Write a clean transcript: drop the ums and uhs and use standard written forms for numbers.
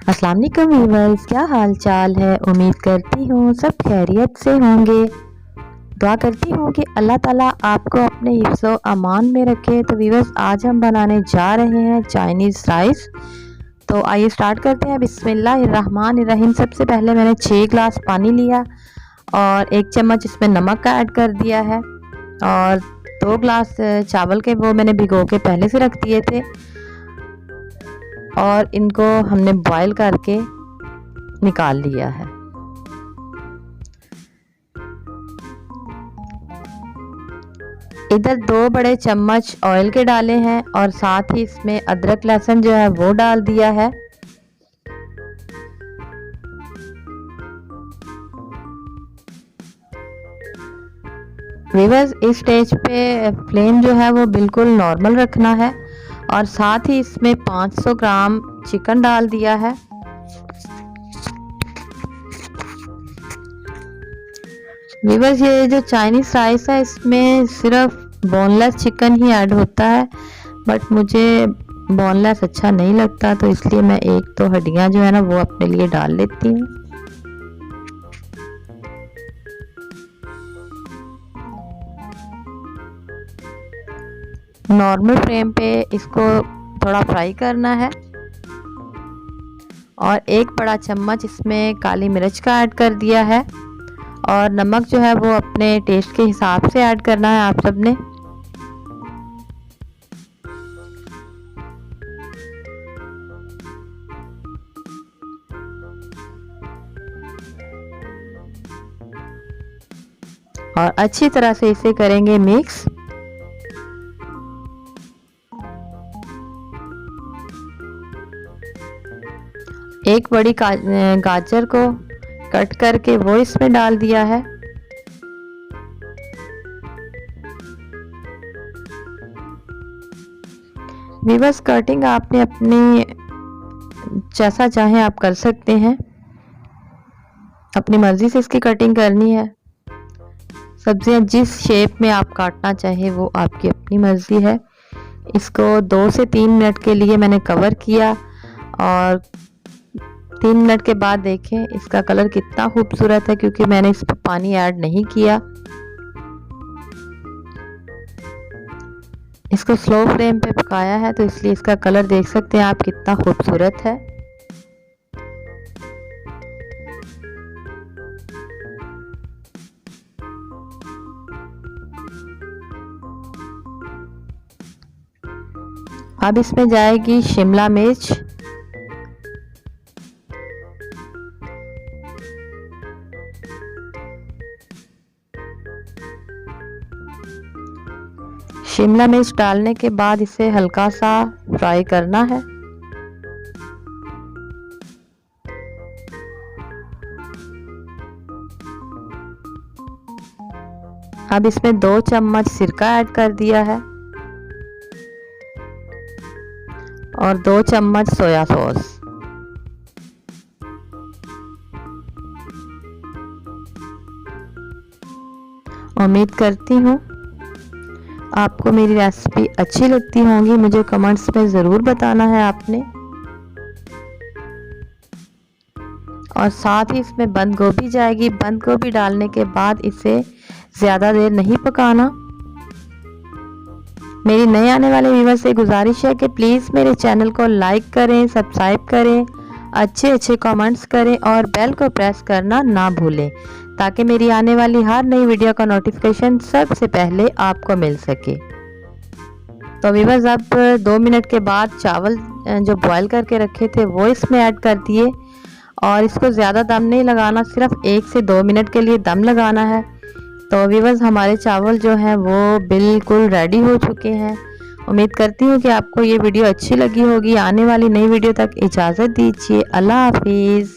अस्सलाम वालेकुम व्यूअर्स, क्या हाल चाल है। उम्मीद करती हूँ सब खैरियत से होंगे। दुआ करती हूँ कि अल्लाह ताला आपको अपने हिफ्ज़ अमान में रखे। तो व्यूअर्स, आज हम बनाने जा रहे हैं चाइनीज़ राइस। तो आइए स्टार्ट करते हैं। बिस्मिल्लाहिर्रहमानिर्रहीम। सबसे पहले मैंने 6 ग्लास पानी लिया और 1 चम्मच इसमें नमक का ऐड कर दिया है और 2 ग्लास चावल के वो मैंने भिगो के पहले से रख दिए थे और इनको हमने बॉईल करके निकाल लिया है। इधर 2 बड़े चम्मच ऑयल के डाले हैं और साथ ही इसमें अदरक लहसुन जो है वो डाल दिया है। व्यूअर्स, इस स्टेज पे फ्लेम जो है वो बिल्कुल नॉर्मल रखना है और साथ ही इसमें 500 ग्राम चिकन डाल दिया है। व्यूअर्स, ये जो चाइनीज़ राइस है इसमें सिर्फ बोनलेस चिकन ही ऐड होता है, बट मुझे बोनलेस अच्छा नहीं लगता, तो इसलिए मैं 1-2 हड्डियां जो है ना वो अपने लिए डाल लेती हूँ। नॉर्मल फ्लेम पे इसको थोड़ा फ्राई करना है और 1 बड़ा चम्मच इसमें काली मिर्च का ऐड कर दिया है और नमक जो है वो अपने टेस्ट के हिसाब से ऐड करना है आप सब ने। और अच्छी तरह से इसे करेंगे मिक्स। एक बड़ी गाजर को कट करके वो इसमें डाल दिया है। व्यूअर्स, कटिंग आपने अपनी जैसा चाहे आप कर सकते हैं, अपनी मर्जी से इसकी कटिंग करनी है। सब्जियां जिस शेप में आप काटना चाहे वो आपकी अपनी मर्जी है। इसको 2 से 3 मिनट के लिए मैंने कवर किया और 3 मिनट के बाद देखें इसका कलर कितना खूबसूरत है, क्योंकि मैंने इस पर पानी ऐड नहीं किया। इसको स्लो फ्लेम पे पकाया है तो इसलिए इसका कलर देख सकते हैं आप कितना खूबसूरत है। अब इसमें जाएगी शिमला मिर्च, शिमला मिर्च डालने के बाद इसे हल्का सा फ्राई करना है। अब इसमें 2 चम्मच सिरका ऐड कर दिया है और 2 चम्मच सोया सॉस। उम्मीद करती हूँ आपको मेरी रेसिपी अच्छी लगती होंगी। मुझे कमेंट्स में ज़रूर बताना है आपने। और साथ ही इसमें बंद गोभी जाएगी। बंद गोभी डालने के बाद इसे ज़्यादा देर नहीं पकाना। मेरी नए आने वाले व्यूअर्स से गुजारिश है कि प्लीज़ मेरे चैनल को लाइक करें, सब्सक्राइब करें, अच्छे कमेंट्स करें और बेल को प्रेस करना ना भूलें, ताकि मेरी आने वाली हर नई वीडियो का नोटिफिकेशन सबसे पहले आपको मिल सके। तो व्यूअर्स, अब 2 मिनट के बाद चावल जो बॉईल करके रखे थे वो इसमें ऐड कर दिए और इसको ज़्यादा दम नहीं लगाना, सिर्फ 1 से 2 मिनट के लिए दम लगाना है। तो व्यूअर्स, हमारे चावल जो हैं वो बिल्कुल रेडी हो चुके हैं। उम्मीद करती हूँ कि आपको ये वीडियो अच्छी लगी होगी। आने वाली नई वीडियो तक इजाज़त दीजिए। अल्लाह हाफिज़।